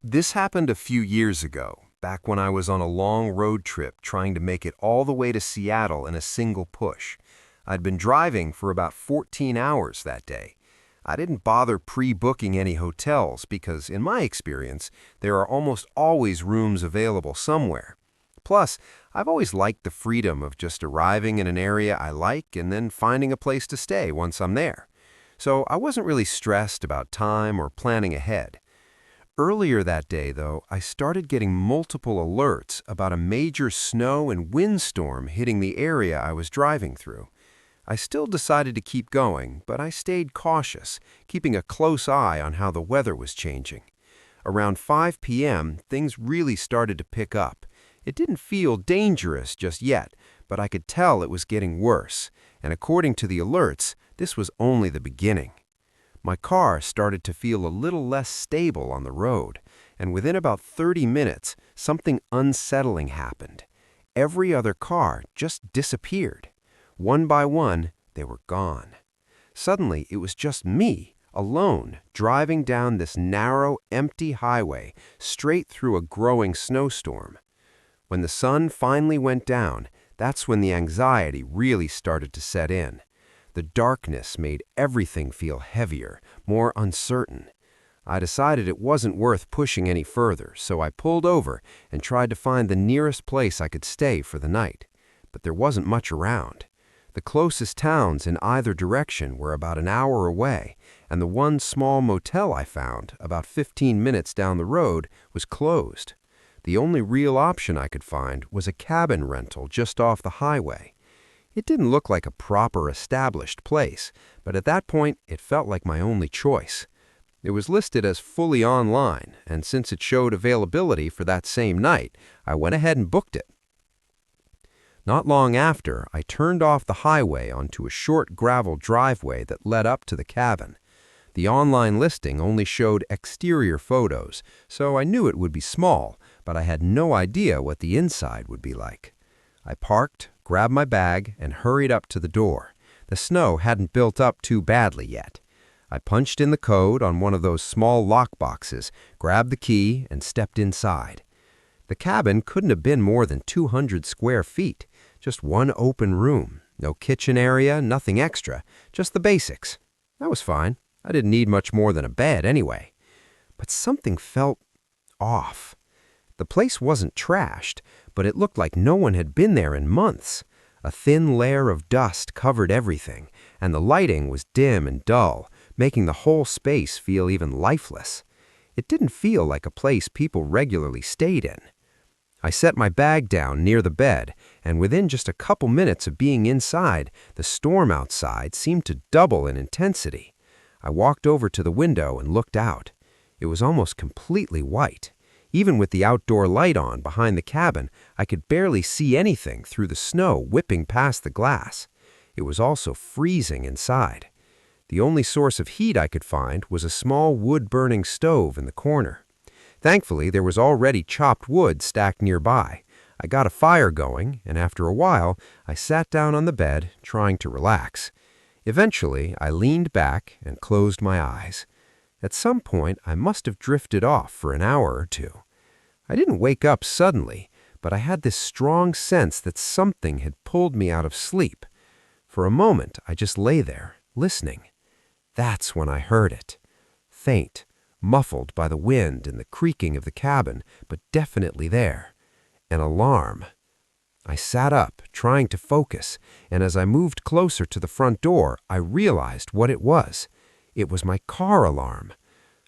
This happened a few years ago, back when I was on a long road trip trying to make it all the way to Seattle in a single push. I'd been driving for about 14 hours that day. I didn't bother pre-booking any hotels because, in my experience, there are almost always rooms available somewhere. Plus, I've always liked the freedom of just arriving in an area I like and then finding a place to stay once I'm there. So I wasn't really stressed about time or planning ahead. Earlier that day, though, I started getting multiple alerts about a major snow and windstorm hitting the area I was driving through. I still decided to keep going, but I stayed cautious, keeping a close eye on how the weather was changing. Around 5 p.m., things really started to pick up. It didn't feel dangerous just yet, but I could tell it was getting worse, and according to the alerts, this was only the beginning. My car started to feel a little less stable on the road, and within about 30 minutes, something unsettling happened. Every other car just disappeared. One by one, they were gone. Suddenly, it was just me, alone, driving down this narrow, empty highway straight through a growing snowstorm. When the sun finally went down, that's when the anxiety really started to set in. The darkness made everything feel heavier, more uncertain. I decided it wasn't worth pushing any further, so I pulled over and tried to find the nearest place I could stay for the night. But there wasn't much around. The closest towns in either direction were about an hour away, and the one small motel I found, about 15 minutes down the road, was closed. The only real option I could find was a cabin rental just off the highway. It didn't look like a proper established place, but at that point it felt like my only choice. It was listed as fully online, and since it showed availability for that same night, I went ahead and booked it. Not long after, I turned off the highway onto a short gravel driveway that led up to the cabin. The online listing only showed exterior photos, so I knew it would be small, but I had no idea what the inside would be like. I parked, grabbed my bag, and hurried up to the door. The snow hadn't built up too badly yet. I punched in the code on one of those small lock boxes, grabbed the key, and stepped inside. The cabin couldn't have been more than 200 square feet, just one open room, no kitchen area, nothing extra, just the basics. That was fine. I didn't need much more than a bed anyway. But something felt off. The place wasn't trashed, but it looked like no one had been there in months. A thin layer of dust covered everything, and the lighting was dim and dull, making the whole space feel even lifeless. It didn't feel like a place people regularly stayed in. I set my bag down near the bed, and within just a couple minutes of being inside, the storm outside seemed to double in intensity. I walked over to the window and looked out. It was almost completely white. Even with the outdoor light on behind the cabin, I could barely see anything through the snow whipping past the glass. It was also freezing inside. The only source of heat I could find was a small wood-burning stove in the corner. Thankfully, there was already chopped wood stacked nearby. I got a fire going, and after a while, I sat down on the bed, trying to relax. Eventually, I leaned back and closed my eyes. At some point, I must have drifted off for an hour or two. I didn't wake up suddenly, but I had this strong sense that something had pulled me out of sleep. For a moment, I just lay there, listening. That's when I heard it. Faint, muffled by the wind and the creaking of the cabin, but definitely there. An alarm. I sat up, trying to focus, and as I moved closer to the front door, I realized what it was. It was my car alarm.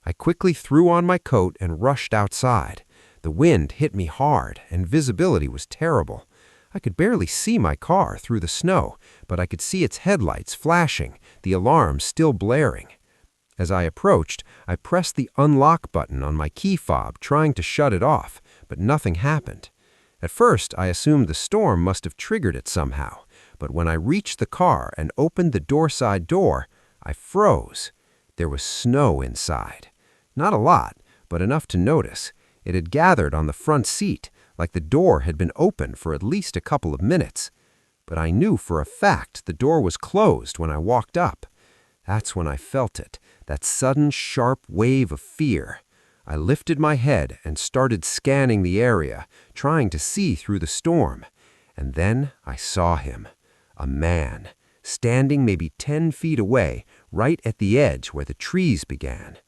I quickly threw on my coat and rushed outside. The wind hit me hard, and visibility was terrible. I could barely see my car through the snow, but I could see its headlights flashing, the alarm still blaring. As I approached, I pressed the unlock button on my key fob, trying to shut it off, but nothing happened. At first, I assumed the storm must have triggered it somehow, but when I reached the car and opened the doorside door, I froze. There was snow inside. Not a lot, but enough to notice. It had gathered on the front seat, like the door had been open for at least a couple of minutes. But I knew for a fact the door was closed when I walked up. That's when I felt it, that sudden, sharp wave of fear. I lifted my head and started scanning the area, trying to see through the storm. And then I saw him, a man, standing maybe 10 feet away, right at the edge where the trees began.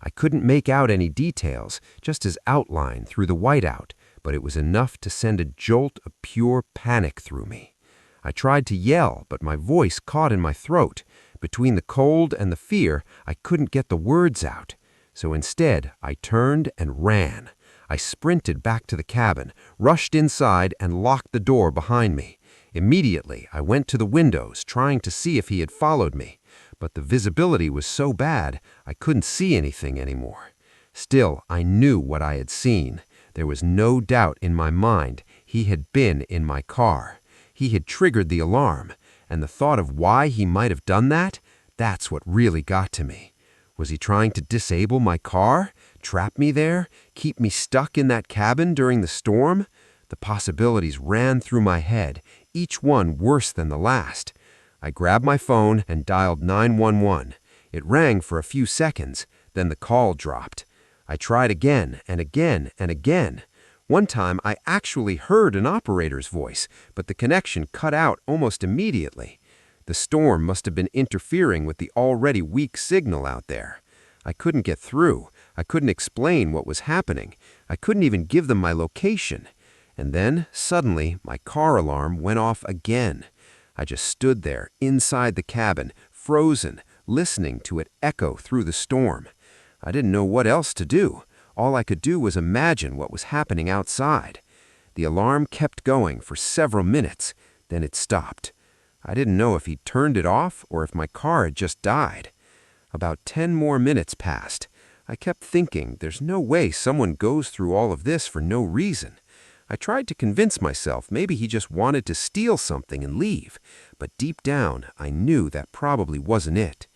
I couldn't make out any details, just his outline through the whiteout, but it was enough to send a jolt of pure panic through me. I tried to yell, but my voice caught in my throat. Between the cold and the fear, I couldn't get the words out. So instead, I turned and ran. I sprinted back to the cabin, rushed inside, and locked the door behind me. Immediately, I went to the windows, trying to see if he had followed me. But the visibility was so bad, I couldn't see anything anymore. Still, I knew what I had seen. There was no doubt in my mind he had been in my car. He had triggered the alarm, and the thought of why he might have done that, that's what really got to me. Was he trying to disable my car, trap me there, keep me stuck in that cabin during the storm? The possibilities ran through my head, each one worse than the last. I grabbed my phone and dialed 911. It rang for a few seconds, then the call dropped. I tried again and again and again. One time I actually heard an operator's voice, but the connection cut out almost immediately. The storm must have been interfering with the already weak signal out there. I couldn't get through. I couldn't explain what was happening. I couldn't even give them my location. And then, suddenly, my car alarm went off again. I just stood there, inside the cabin, frozen, listening to it echo through the storm. I didn't know what else to do. All I could do was imagine what was happening outside. The alarm kept going for several minutes, then it stopped. I didn't know if he'd turned it off or if my car had just died. About 10 more minutes passed. I kept thinking, there's no way someone goes through all of this for no reason. I tried to convince myself maybe he just wanted to steal something and leave, but deep down I knew that probably wasn't it.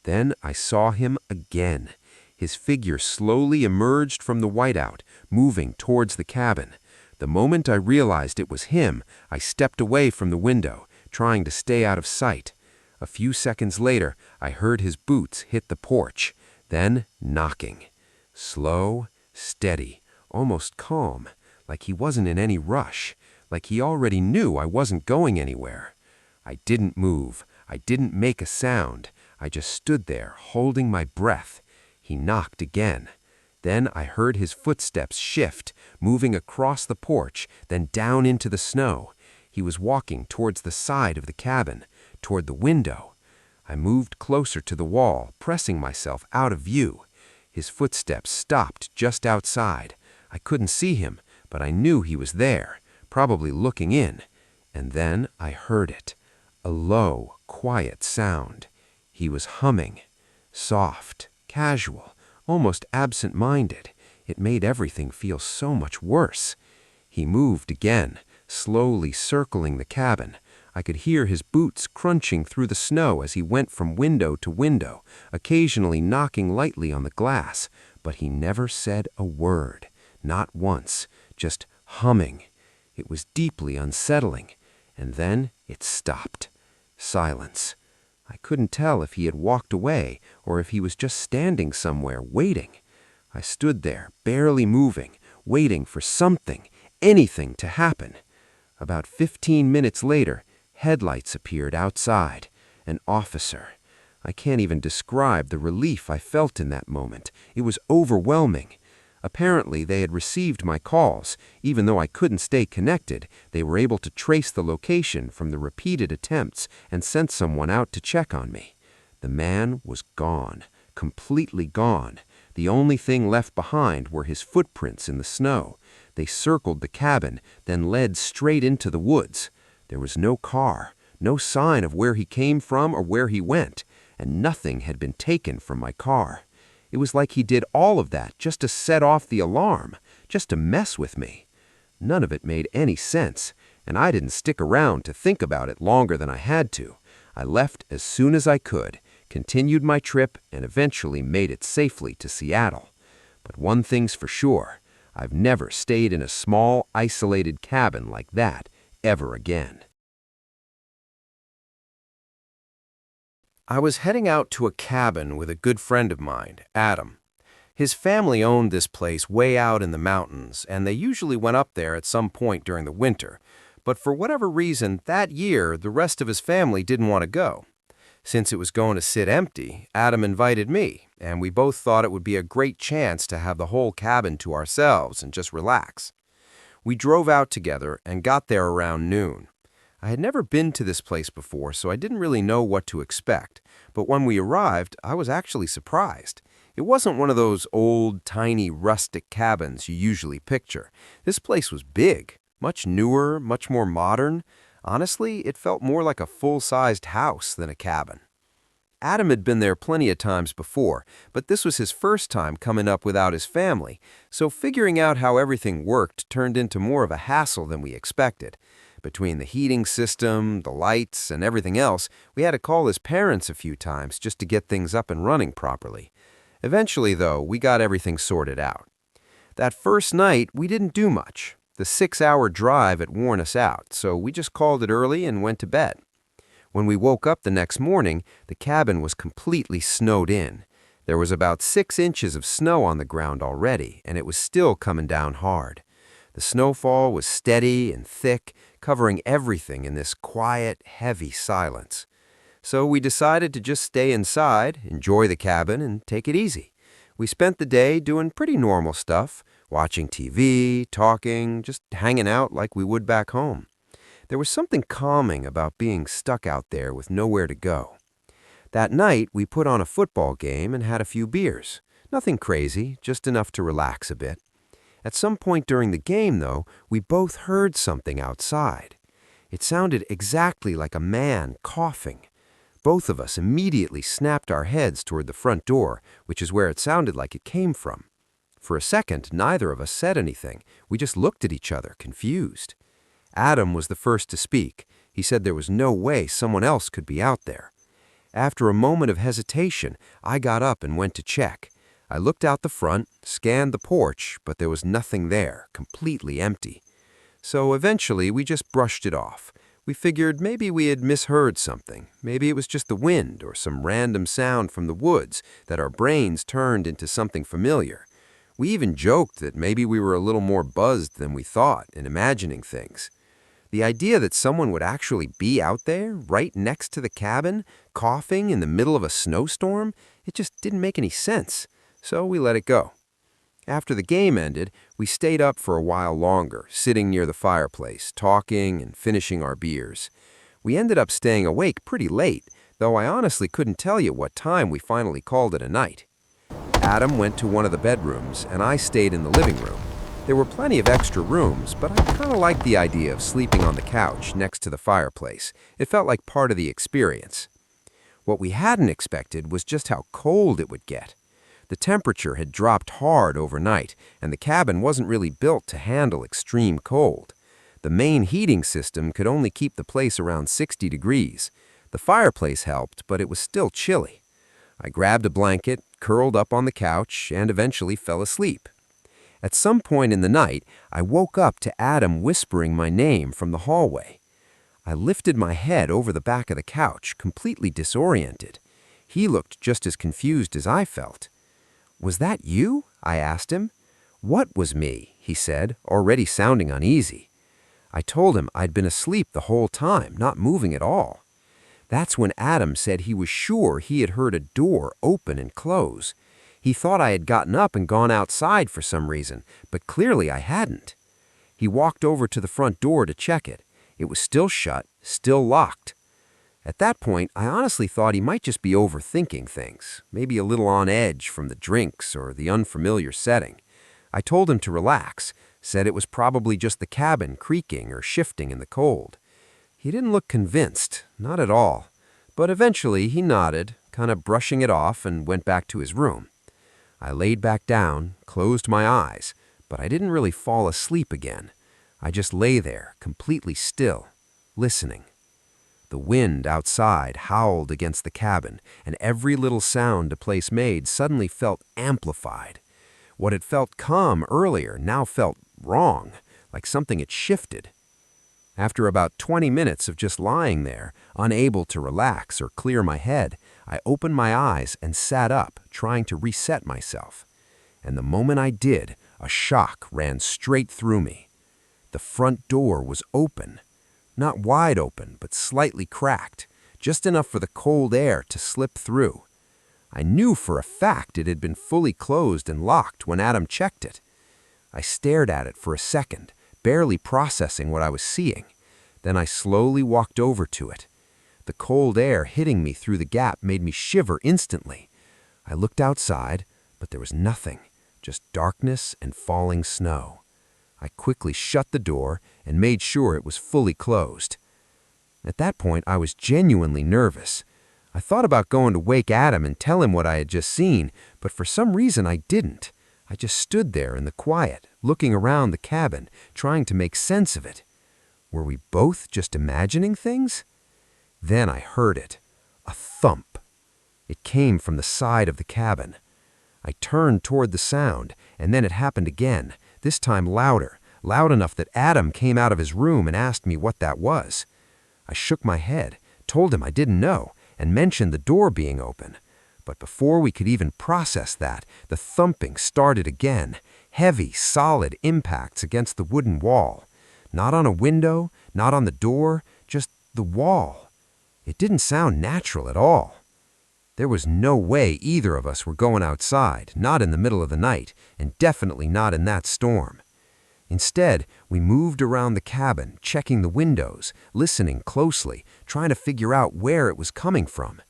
Then I saw him again. His figure slowly emerged from the whiteout, moving towards the cabin. The moment I realized it was him, I stepped away from the window, trying to stay out of sight. A few seconds later, I heard his boots hit the porch, then knocking. Slow, steady, almost calm, like he wasn't in any rush, like he already knew I wasn't going anywhere. I didn't move. I didn't make a sound. I just stood there, holding my breath. He knocked again. Then I heard his footsteps shift, moving across the porch, then down into the snow. He was walking towards the side of the cabin, toward the window. I moved closer to the wall, pressing myself out of view. His footsteps stopped just outside. I couldn't see him, but I knew he was there, probably looking in. And then I heard it, a low, quiet sound. He was humming, soft, casual, almost absent-minded. It made everything feel so much worse. He moved again, slowly circling the cabin. I could hear his boots crunching through the snow as he went from window to window, occasionally knocking lightly on the glass, but he never said a word, not once, just humming. It was deeply unsettling, and then it stopped. Silence. I couldn't tell if he had walked away or if he was just standing somewhere, waiting. I stood there, barely moving, waiting for something, anything to happen. About 15 minutes later, headlights appeared outside. An officer. I can't even describe the relief I felt in that moment. It was overwhelming. Apparently, they had received my calls. Even though I couldn't stay connected, they were able to trace the location from the repeated attempts and sent someone out to check on me. The man was gone, completely gone. The only thing left behind were his footprints in the snow. They circled the cabin, then led straight into the woods. There was no car, no sign of where he came from or where he went, and nothing had been taken from my car. It was like he did all of that just to set off the alarm, just to mess with me. None of it made any sense, and I didn't stick around to think about it longer than I had to. I left as soon as I could, continued my trip, and eventually made it safely to Seattle. But one thing's for sure, I've never stayed in a small, isolated cabin like that ever again. I was heading out to a cabin with a good friend of mine, Adam. His family owned this place way out in the mountains, and they usually went up there at some point during the winter. But for whatever reason, that year, the rest of his family didn't want to go. Since it was going to sit empty, Adam invited me, and we both thought it would be a great chance to have the whole cabin to ourselves and just relax. We drove out together and got there around noon. I had never been to this place before, so I didn't really know what to expect, but when we arrived, I was actually surprised. It wasn't one of those old, tiny, rustic cabins you usually picture. This place was big, much newer, much more modern. Honestly, it felt more like a full-sized house than a cabin. Adam had been there plenty of times before, but this was his first time coming up without his family, so figuring out how everything worked turned into more of a hassle than we expected. Between the heating system, the lights, and everything else, we had to call his parents a few times just to get things up and running properly. Eventually, though, we got everything sorted out. That first night, we didn't do much. The 6-hour drive had worn us out, so we just called it early and went to bed. When we woke up the next morning, the cabin was completely snowed in. There was about 6 inches of snow on the ground already, and it was still coming down hard. The snowfall was steady and thick, covering everything in this quiet, heavy silence. So we decided to just stay inside, enjoy the cabin, and take it easy. We spent the day doing pretty normal stuff, watching TV, talking, just hanging out like we would back home. There was something calming about being stuck out there with nowhere to go. That night, we put on a football game and had a few beers. Nothing crazy, just enough to relax a bit. At some point during the game, though, we both heard something outside. It sounded exactly like a man coughing. Both of us immediately snapped our heads toward the front door, which is where it sounded like it came from. For a second, neither of us said anything. We just looked at each other, confused. Adam was the first to speak. He said there was no way someone else could be out there. After a moment of hesitation, I got up and went to check. I looked out the front, scanned the porch, but there was nothing there, completely empty. So eventually, we just brushed it off. We figured maybe we had misheard something. Maybe it was just the wind or some random sound from the woods that our brains turned into something familiar. We even joked that maybe we were a little more buzzed than we thought in imagining things. The idea that someone would actually be out there, right next to the cabin, coughing in the middle of a snowstorm, it just didn't make any sense. So we let it go. After the game ended, we stayed up for a while longer, sitting near the fireplace, talking and finishing our beers. We ended up staying awake pretty late, though I honestly couldn't tell you what time we finally called it a night. Adam went to one of the bedrooms, and I stayed in the living room. There were plenty of extra rooms, but I kind of liked the idea of sleeping on the couch next to the fireplace. It felt like part of the experience. What we hadn't expected was just how cold it would get. The temperature had dropped hard overnight, and the cabin wasn't really built to handle extreme cold. The main heating system could only keep the place around 60 degrees. The fireplace helped, but it was still chilly. I grabbed a blanket, curled up on the couch, and eventually fell asleep. At some point in the night, I woke up to Adam whispering my name from the hallway. I lifted my head over the back of the couch, completely disoriented. He looked just as confused as I felt. "Was that you?" I asked him. "What was me?" he said, already sounding uneasy. I told him I'd been asleep the whole time, not moving at all. That's when Adam said he was sure he had heard a door open and close. He thought I had gotten up and gone outside for some reason, but clearly I hadn't. He walked over to the front door to check it. It was still shut, still locked. At that point, I honestly thought he might just be overthinking things, maybe a little on edge from the drinks or the unfamiliar setting. I told him to relax, said it was probably just the cabin creaking or shifting in the cold. He didn't look convinced, not at all, but eventually he nodded, kind of brushing it off, and went back to his room. I laid back down, closed my eyes, but I didn't really fall asleep again. I just lay there, completely still, listening. The wind outside howled against the cabin, and every little sound the place made suddenly felt amplified. What had felt calm earlier now felt wrong, like something had shifted. After about 20 minutes of just lying there, unable to relax or clear my head, I opened my eyes and sat up, trying to reset myself. and the moment I did, a shock ran straight through me. The front door was open. Not wide open, but slightly cracked, just enough for the cold air to slip through. I knew for a fact it had been fully closed and locked when Adam checked it. I stared at it for a second, barely processing what I was seeing. Then I slowly walked over to it. The cold air hitting me through the gap made me shiver instantly. I looked outside, but there was nothing, just darkness and falling snow. I quickly shut the door and made sure it was fully closed. At that point, I was genuinely nervous. I thought about going to wake Adam and tell him what I had just seen, but for some reason I didn't. I just stood there in the quiet, looking around the cabin, trying to make sense of it. Were we both just imagining things? Then I heard it. A thump. It came from the side of the cabin. I turned toward the sound, and then it happened again, this time louder, loud enough that Adam came out of his room and asked me what that was. I shook my head, told him I didn't know, and mentioned the door being open. But before we could even process that, the thumping started again, heavy, solid impacts against the wooden wall. Not on a window, not on the door, just the wall. It didn't sound natural at all. There was no way either of us were going outside, not in the middle of the night, and definitely not in that storm. Instead, we moved around the cabin, checking the windows, listening closely, trying to figure out where it was coming from.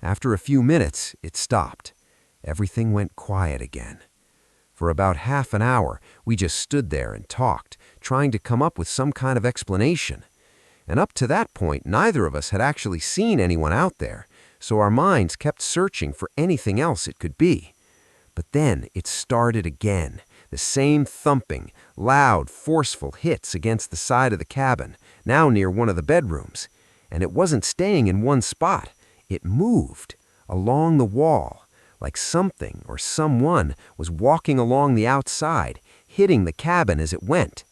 After a few minutes, it stopped. Everything went quiet again. For about half an hour, we just stood there and talked, trying to come up with some kind of explanation. And up to that point, neither of us had actually seen anyone out there, so our minds kept searching for anything else it could be. But then it started again, the same thumping, loud, forceful hits against the side of the cabin, now near one of the bedrooms. And it wasn't staying in one spot. It moved along the wall, like something or someone was walking along the outside, hitting the cabin as it went.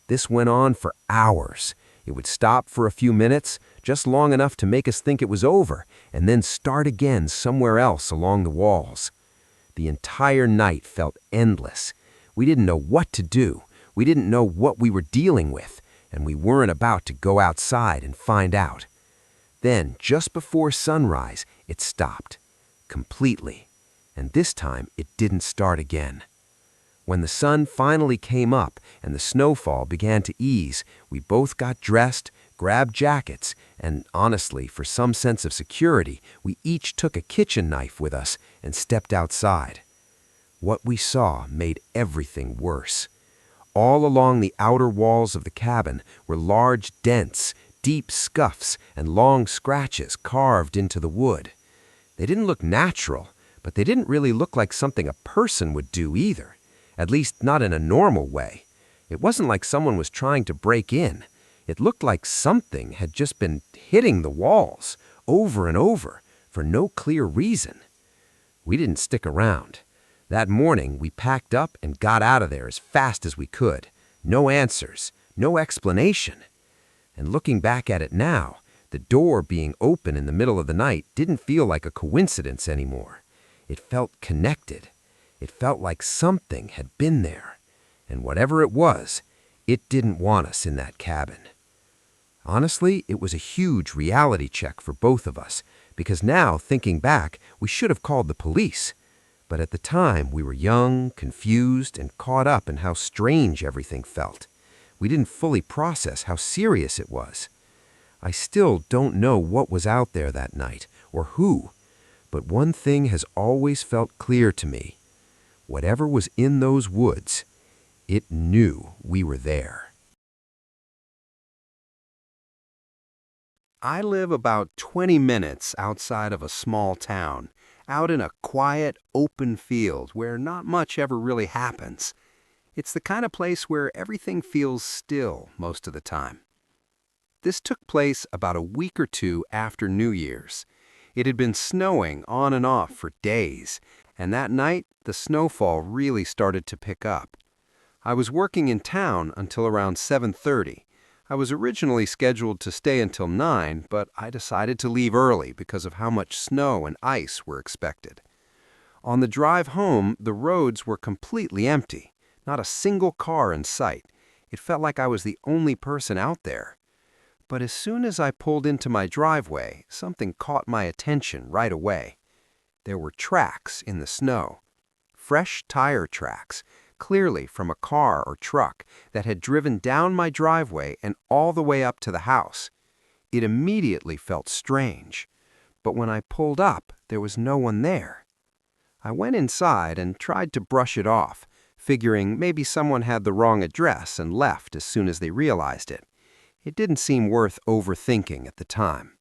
This went on for hours. It would stop for a few minutes, just long enough to make us think it was over, and then start again somewhere else along the walls. The entire night felt endless. We didn't know what to do. We didn't know what we were dealing with, and we weren't about to go outside and find out. Then, just before sunrise, it stopped. Completely. And this time, it didn't start again. When the sun finally came up and the snowfall began to ease, we both got dressed, grabbed jackets, and honestly, for some sense of security, we each took a kitchen knife with us and stepped outside. What we saw made everything worse. All along the outer walls of the cabin were large dents, deep scuffs, and long scratches carved into the wood. They didn't look natural, but they didn't really look like something a person would do either. At least not in a normal way. It wasn't like someone was trying to break in. It looked like something had just been hitting the walls over and over for no clear reason. We didn't stick around. That morning, we packed up and got out of there as fast as we could. No answers, no explanation. And looking back at it now, the door being open in the middle of the night didn't feel like a coincidence anymore. It felt connected. It felt like something had been there, and whatever it was, it didn't want us in that cabin. Honestly, it was a huge reality check for both of us, because now, thinking back, we should have called the police. But at the time, we were young, confused, and caught up in how strange everything felt. We didn't fully process how serious it was. I still don't know what was out there that night, or who, but one thing has always felt clear to me. Whatever was in those woods, it knew we were there. I live about 20 minutes outside of a small town, out in a quiet, open field where not much ever really happens. It's the kind of place where everything feels still most of the time. This took place about a week or two after New Year's. It had been snowing on and off for days, and that night, the snowfall really started to pick up. I was working in town until around 7:30. I was originally scheduled to stay until 9, but I decided to leave early because of how much snow and ice were expected. On the drive home, the roads were completely empty. Not a single car in sight. It felt like I was the only person out there. But as soon as I pulled into my driveway, something caught my attention right away. There were tracks in the snow. Fresh tire tracks, clearly from a car or truck that had driven down my driveway and all the way up to the house. It immediately felt strange. But when I pulled up, there was no one there. I went inside and tried to brush it off, figuring maybe someone had the wrong address and left as soon as they realized it. It didn't seem worth overthinking at the time.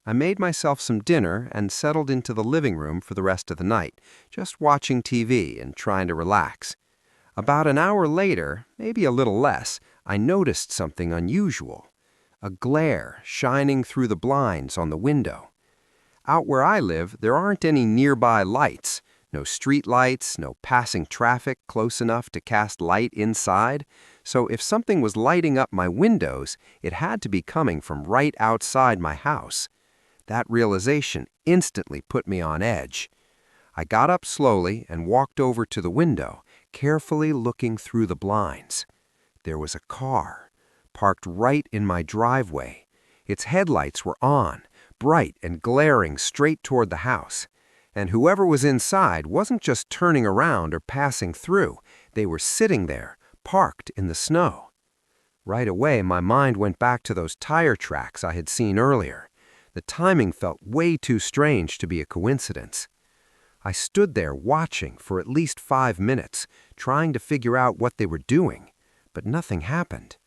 I made myself some dinner and settled into the living room for the rest of the night, just watching TV and trying to relax. About an hour later, maybe a little less, I noticed something unusual. A glare shining through the blinds on the window. Out where I live, there aren't any nearby lights. No street lights, no passing traffic close enough to cast light inside. So if something was lighting up my windows, it had to be coming from right outside my house. That realization instantly put me on edge. I got up slowly and walked over to the window, carefully looking through the blinds. There was a car, parked right in my driveway. Its headlights were on, bright and glaring straight toward the house. And whoever was inside wasn't just turning around or passing through. They were sitting there, parked in the snow. Right away, my mind went back to those tire tracks I had seen earlier. The timing felt way too strange to be a coincidence. I stood there watching for at least 5 minutes, trying to figure out what they were doing, but nothing happened.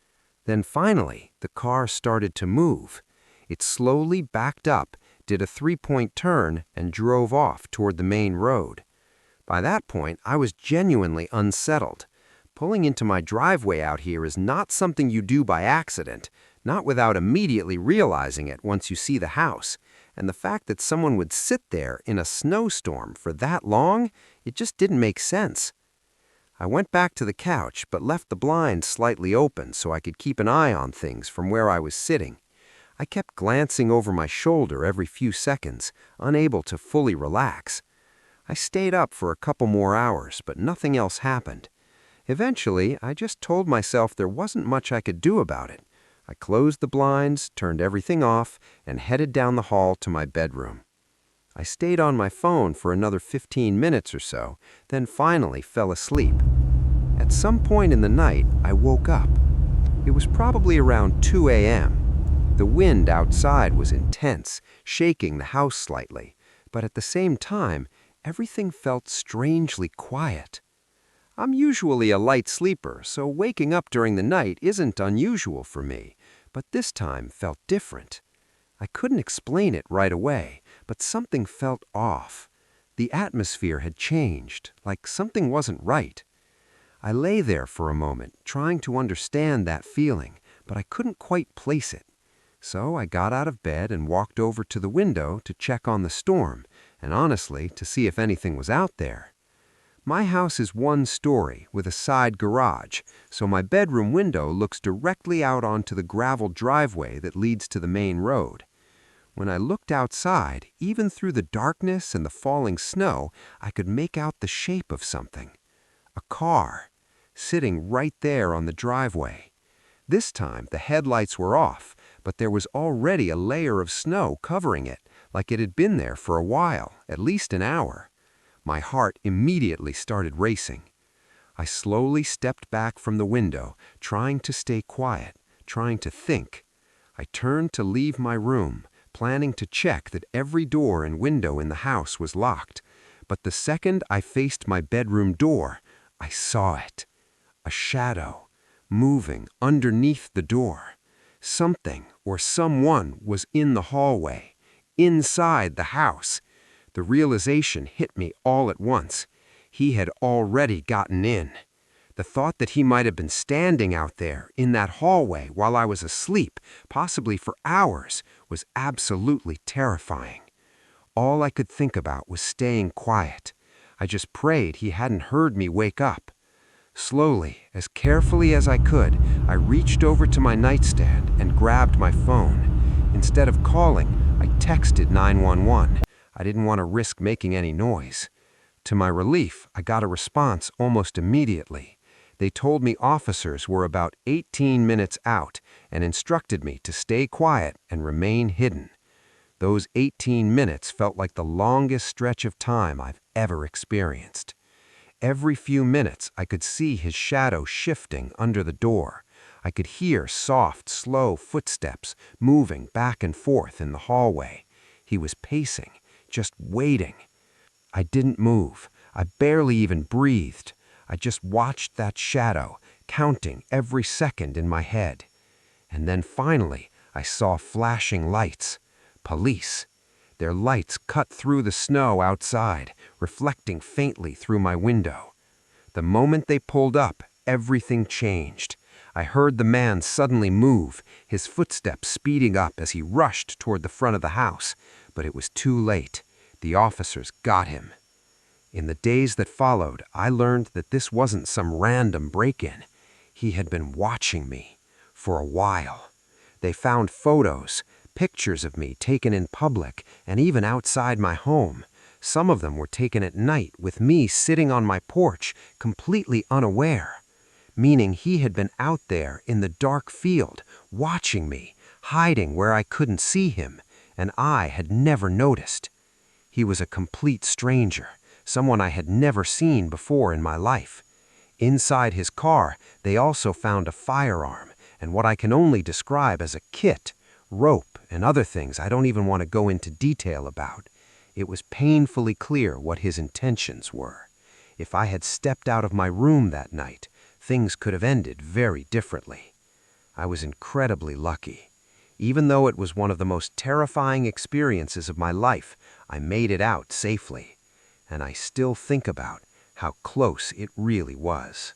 Then finally, the car started to move. It slowly backed up, did a 3-point turn, and drove off toward the main road. By that point, I was genuinely unsettled. Pulling into my driveway out here is not something you do by accident, not without immediately realizing it once you see the house. And the fact that someone would sit there in a snowstorm for that long, it just didn't make sense. I went back to the couch, but left the blinds slightly open so I could keep an eye on things from where I was sitting. I kept glancing over my shoulder every few seconds, unable to fully relax. I stayed up for a couple more hours, but nothing else happened. Eventually, I just told myself there wasn't much I could do about it. I closed the blinds, turned everything off, and headed down the hall to my bedroom. I stayed on my phone for another 15 minutes or so, then finally fell asleep. At some point in the night, I woke up. It was probably around 2 a.m. The wind outside was intense, shaking the house slightly, but at the same time, everything felt strangely quiet. I'm usually a light sleeper, so waking up during the night isn't unusual for me, but this time felt different. I couldn't explain it right away, but something felt off. The atmosphere had changed, like something wasn't right. I lay there for a moment, trying to understand that feeling, but I couldn't quite place it. So I got out of bed and walked over to the window to check on the storm, and honestly, to see if anything was out there. My house is 1 story with a side garage, so my bedroom window looks directly out onto the gravel driveway that leads to the main road. When I looked outside, even through the darkness and the falling snow, I could make out the shape of something. A car, sitting right there on the driveway. This time, the headlights were off, but there was already a layer of snow covering it, like it had been there for a while, at least an hour. My heart immediately started racing. I slowly stepped back from the window, trying to stay quiet, trying to think. I turned to leave my room, planning to check that every door and window in the house was locked. But the second I faced my bedroom door, I saw it. A shadow, moving underneath the door. Something or someone was in the hallway, inside the house. The realization hit me all at once. He had already gotten in. The thought that he might have been standing out there in that hallway while I was asleep, possibly for hours, was absolutely terrifying. All I could think about was staying quiet. I just prayed he hadn't heard me wake up. Slowly, as carefully as I could, I reached over to my nightstand and grabbed my phone. Instead of calling, I texted 911. I didn't want to risk making any noise. To my relief, I got a response almost immediately. They told me officers were about 18 minutes out and instructed me to stay quiet and remain hidden. Those 18 minutes felt like the longest stretch of time I've ever experienced. Every few minutes, I could see his shadow shifting under the door. I could hear soft, slow footsteps moving back and forth in the hallway. He was pacing, just waiting. I didn't move. I barely even breathed. I just watched that shadow, counting every second in my head. And then finally, I saw flashing lights. Police. Their lights cut through the snow outside, reflecting faintly through my window. The moment they pulled up, everything changed. I heard the man suddenly move, his footsteps speeding up as he rushed toward the front of the house. But it was too late. The officers got him. In the days that followed, I learned that this wasn't some random break-in. He had been watching me for a while. They found photos, pictures of me taken in public and even outside my home. Some of them were taken at night with me sitting on my porch, completely unaware. Meaning he had been out there in the dark field, watching me, hiding where I couldn't see him, and I had never noticed. He was a complete stranger, someone I had never seen before in my life. Inside his car, they also found a firearm and what I can only describe as a kit, rope, and other things I don't even want to go into detail about. It was painfully clear what his intentions were. If I had stepped out of my room that night, things could have ended very differently. I was incredibly lucky. Even though it was one of the most terrifying experiences of my life, I made it out safely. And I still think about how close it really was.